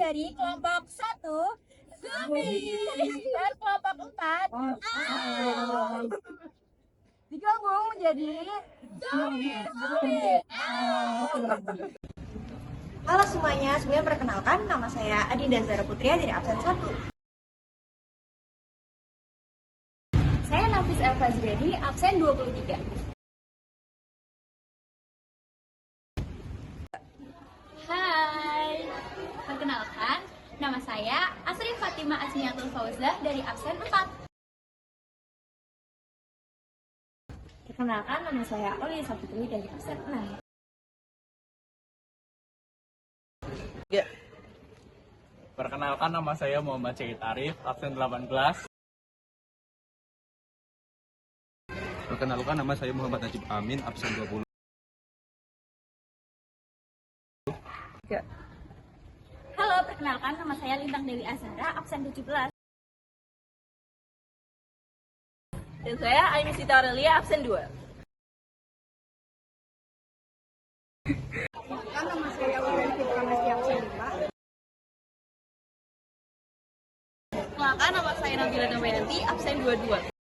dari kelompok 1 Zumi dan kelompok 4 digabung menjadi Zumi. Halo semuanya, sebelumnya perkenalkan nama saya Adinda Zara Putria dari absen 1. Saya Nafis Elva Zredi, absen 23. Hai, perkenalkan nama saya Asri Fatima Asmiatul Fauzah dari absen 4. Perkenalkan nama saya Oli Saputri dari absen 6. Ya. Perkenalkan nama saya Muhammad Syahid Arif, absen 18. Perkenalkan nama saya Muhammad Najib Amin, absen 20. Halo, perkenalkan nama saya Lintang Dewi Azhara, absen 17. Dan saya Aini Sita Aurelia, absen 2. Nama saya Wulan Fitramaski, absen 5. Perkenalkan nama saya Nabila Damayanti, absen 22.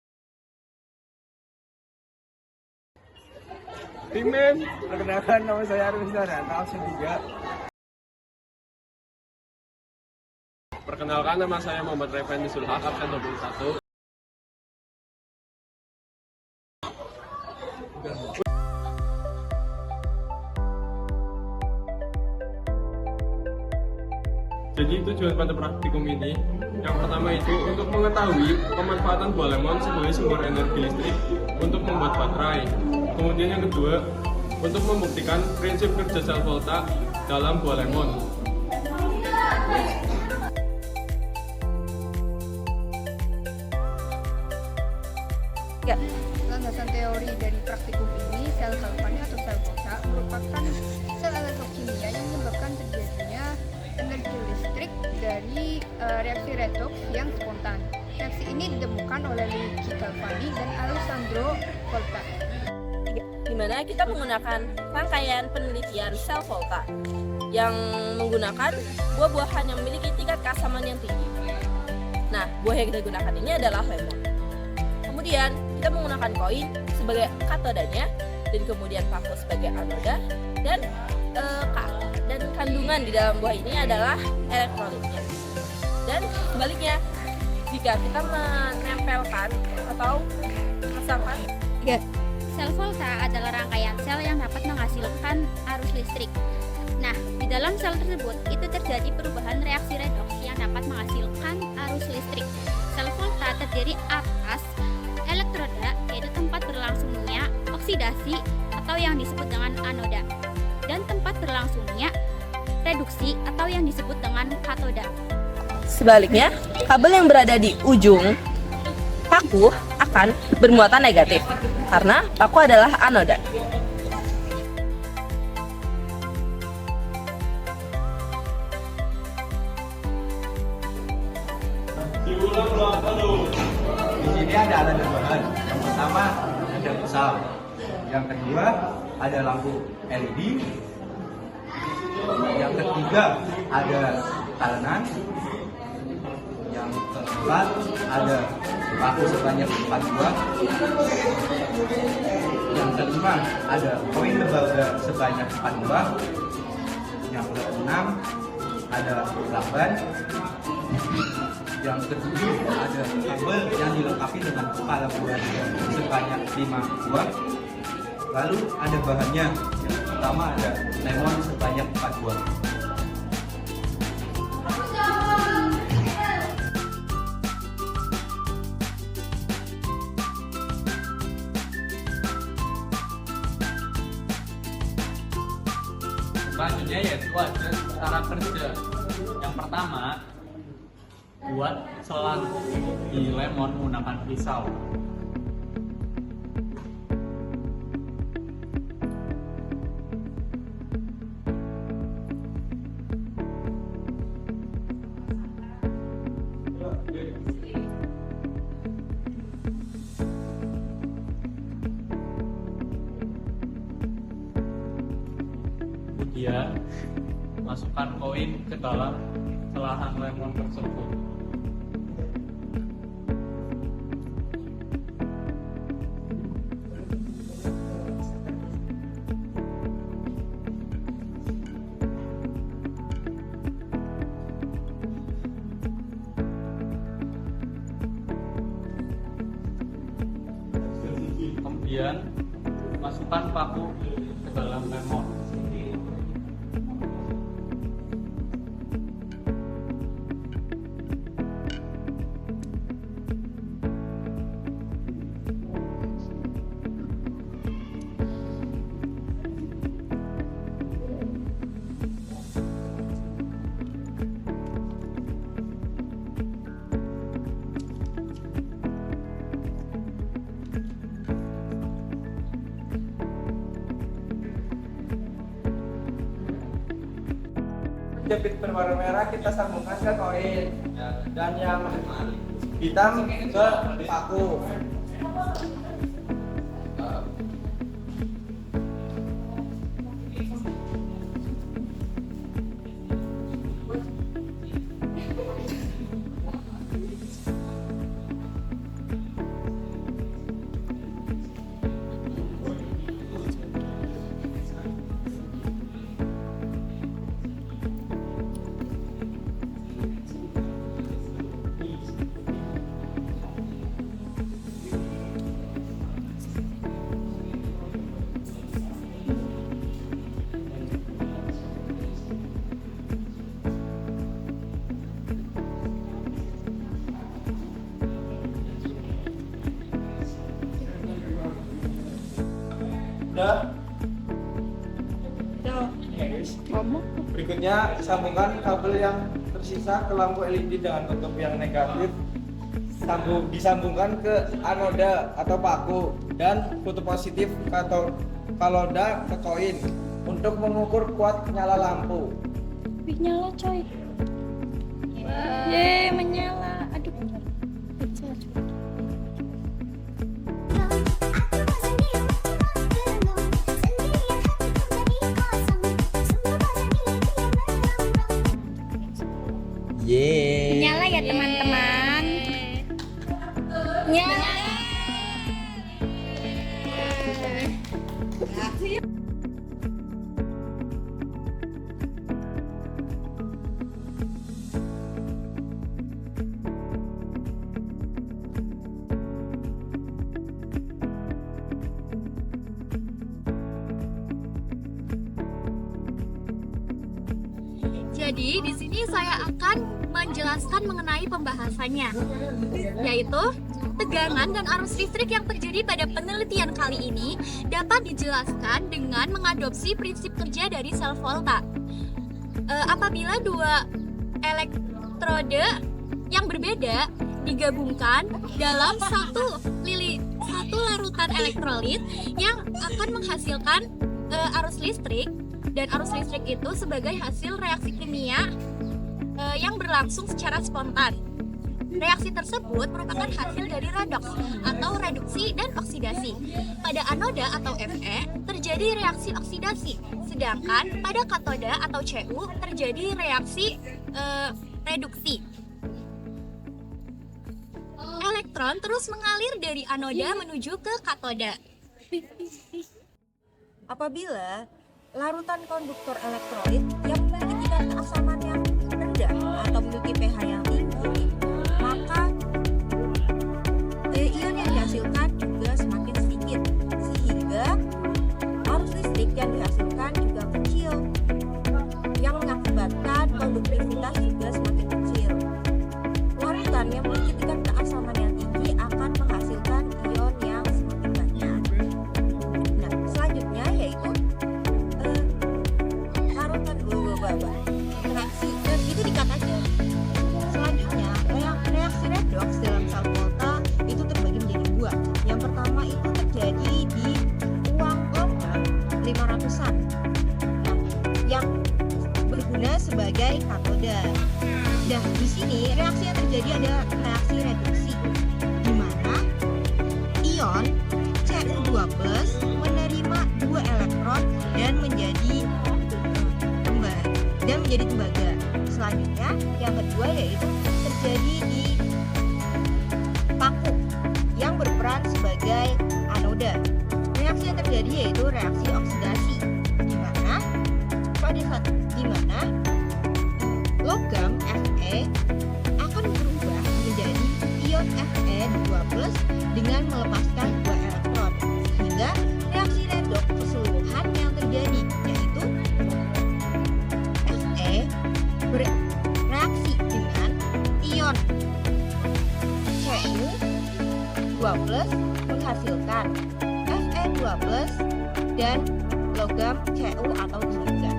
Timen, perkenalkan nama saya Arif Sarana, absen 3. Perkenalkan nama saya Muhammad Refendi Sulhak, absen 21. Jadi tujuan pada praktikum ini, yang pertama itu untuk mengetahui pemanfaatan buah lemon sebagai sumber energi listrik untuk membuat baterai. Kemudian yang kedua, untuk membuktikan prinsip kerja sel volta dalam buah lemon. Ya, landasan teori dari praktikum ini, sel galvanik atau sel volta merupakan sel elektrokimia yang menyebabkan terjadinya energi listrik dari reaksi redoks yang spontan. Reaksi ini ditemukan oleh Luigi Galvani dan Alessandro Volta. Di mana kita menggunakan rangkaian penelitian sel volta yang menggunakan buah-buahan yang memiliki tingkat keasaman yang tinggi. Nah, buah yang kita gunakan ini adalah lemon. Kemudian kita menggunakan koin sebagai katodanya dan kemudian paku sebagai anoda dan kandungan di dalam buah ini adalah elektrolitnya. Dan sebaliknya, jika kita menempelkan atau memasangkan Sel volta adalah rangkaian sel yang dapat menghasilkan arus listrik. Nah, di dalam sel tersebut itu terjadi perubahan reaksi redoks yang dapat menghasilkan arus listrik. Sel volta terdiri atas elektroda, yaitu tempat berlangsungnya oksidasi atau yang disebut dengan anoda, dan tempat berlangsungnya reduksi atau yang disebut dengan katoda. sebaliknya, kabel yang berada di ujung paku akan bermuatan negatif karena paku adalah anoda. Di sini ada alat dan bahan. Yang pertama ada pisau. Yang kedua ada lampu LED. Yang ketiga ada talenan. Yang keempat ada paku sebanyak 4 buah. Yang kelima ada koin lembaga sebanyak 4 buah. Yang keenam ada lakban. Yang ketujuh ada kabel yang dilengkapi dengan kepala buah sebanyak 5 buah. Lalu ada bahannya. Yang pertama ada lemon sebanyak 4 buah. Selanjutnya yaitu ada cara kerja. Yang pertama, buat selang di lemon menggunakan pisau. Kemudian masukkan koin ke dalam celahan lemon tersebut. Kemudian masukkan paku ke dalam lemon. Jepit berwarna merah kita sambungkan ke koin dan yang hitam ke paku. Udah. Berikutnya sambungkan kabel yang tersisa ke lampu LED dengan tutup yang negatif. Disambungkan ke anoda atau paku dan kutub positif atau kaloda ke koin untuk mengukur kuat nyala lampu. Wih, nyala coy. Yeay, menyala. Aduh. Pecah. Yeay. Nyala ya teman-teman. Nyala. Jadi di sini saya akan menjelaskan mengenai pembahasannya, yaitu tegangan dan arus listrik yang terjadi pada penelitian kali ini dapat dijelaskan dengan mengadopsi prinsip kerja dari sel volta. Apabila dua elektrode yang berbeda digabungkan dalam satu larutan elektrolit yang akan menghasilkan arus listrik, dan arus listrik itu sebagai hasil reaksi kimia yang berlangsung secara spontan. Reaksi tersebut merupakan hasil dari redoks atau reduksi dan oksidasi. Pada anoda atau Fe terjadi reaksi oksidasi, sedangkan pada katoda atau Cu terjadi reaksi reduksi. Elektron terus mengalir dari anoda menuju ke katoda. Apabila larutan konduktor elektrolit yang memiliki tingkat keasaman yang rendah atau memiliki pH yang tinggi, maka ion yang dihasilkan juga semakin sedikit, sehingga arus listrik yang dihasilkan juga kecil, yang mengakibatkan konduktivitas juga semakin kecil. Larutan yang memiliki tingkat keasaman yang tinggi akan menghasilkan ion yang semakin banyak. Nah, selanjutnya yaitu reaksi itu dikat aja. Selanjutnya reaksi redoks dalam sel volta itu terbagi menjadi dua. Yang pertama itu terjadi di ruang logam 500-an yang berguna sebagai katoda. Nah, di sini reaksi yang terjadi adalah reaksi reduksi, di mana ion Cu2+ menerima dua elektron dan menjadi tembaga. selanjutnya, yang kedua yaitu terjadi di paku yang berperan sebagai anoda. Reaksi yang terjadi yaitu reaksi oksidasi, di mana logam Fe akan berubah menjadi ion Fe2+ dengan melepaskan 2 elektron, sehingga reaksi redoks keseluruhan yang terjadi yaitu Fe bereaksi dengan ion Cu2+ menghasilkan Fe2+ dan logam Cu atau silikon.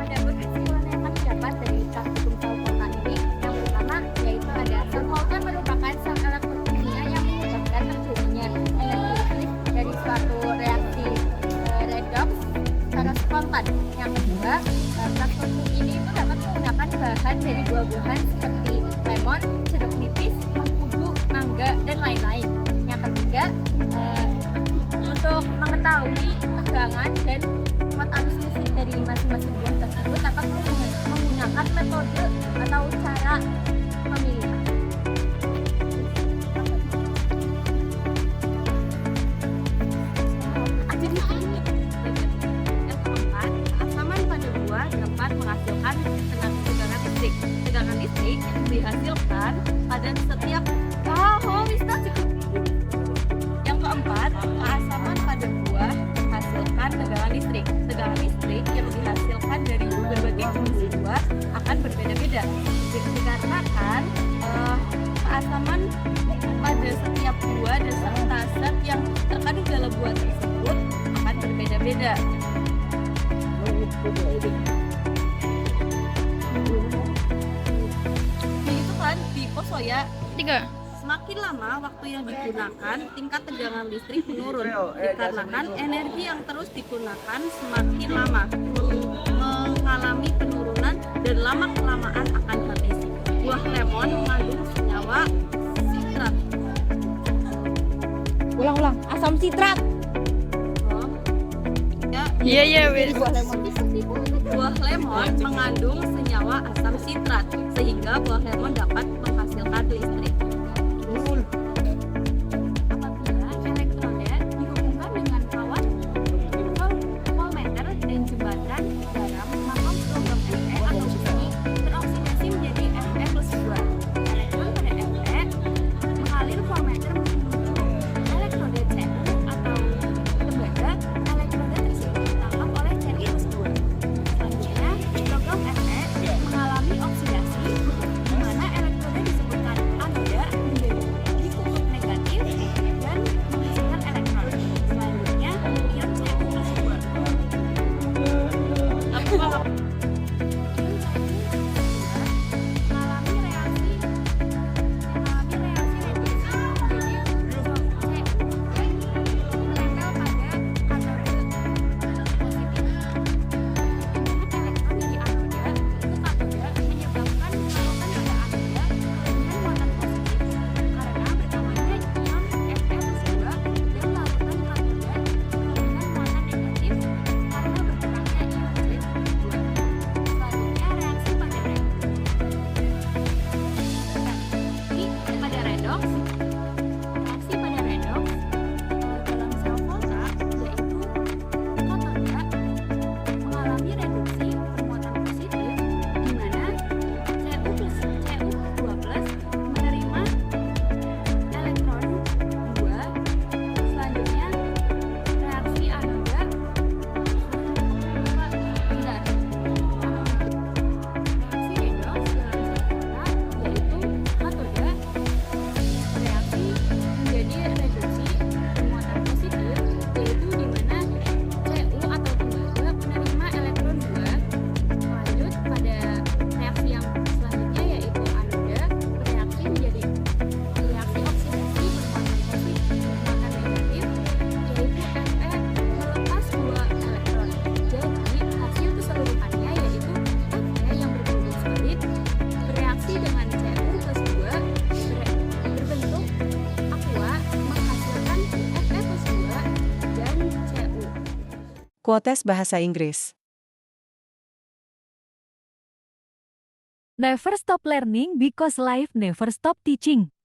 Adapun kesimpulan yang kami dapat dari praktikum sel volta ini, yang pertama yaitu ada sel volta merupakan sel elektrokimia yang menyebabkan terjadinya energi listrik dari suatu reaksi redoks secara spontan. Yang kedua, praktikum ini itu dapat menggunakan bahan dari buah-buahan seperti lemon, jeruk nipis, mengkudu, mangga, dan lain-lain. Yang ketiga, untuk mengetahui tegangan dan muat arus listrik dari masing-masing buah tersebut dapat menggunakan metode atau cara pemilihan. Yang keempat, keasaman pada buah dapat menghasilkan tegangan listrik. Tegangan listrik yang dihasilkan pada setiap Yang keempat, keasaman pada buah menghasilkan tegangan listrik. Tegangan listrik yang dihasilkan dari berbagai jenis buah akan berbeda-beda. Dikarenakan keasaman pada setiap buah dan serta zat yang terkandung dalam buah tersebut akan berbeda-beda. Begitu kan di Posoya 3. Semakin lama waktu yang digunakan, tingkat tegangan listrik menurun dikarenakan energi yang terus digunakan semakin lama mengalami penurunan dan lama-kelamaan akan habis. Buah lemon mengandung senyawa sitrat. Ulang-ulang, asam sitrat. Buah lemon mengandung senyawa asam sitrat sehingga buah lemon dapat menghasilkan listrik. Apabila elektroda dihubungkan dengan kawat voltmeter dan jembatan garam, maka logam Fe atau besi teroksidasi menjadi Fe+2. Elektron pada Fe mengalir voltmeter menuju elektroda Cu atau tembaga. Elektroda tersebut ditangkap oleh Cu+2. Selanjutnya, logam Fe mengalami oksidasi, di mana elektroda Quotes Bahasa Inggris. Never stop learning because life never stop teaching.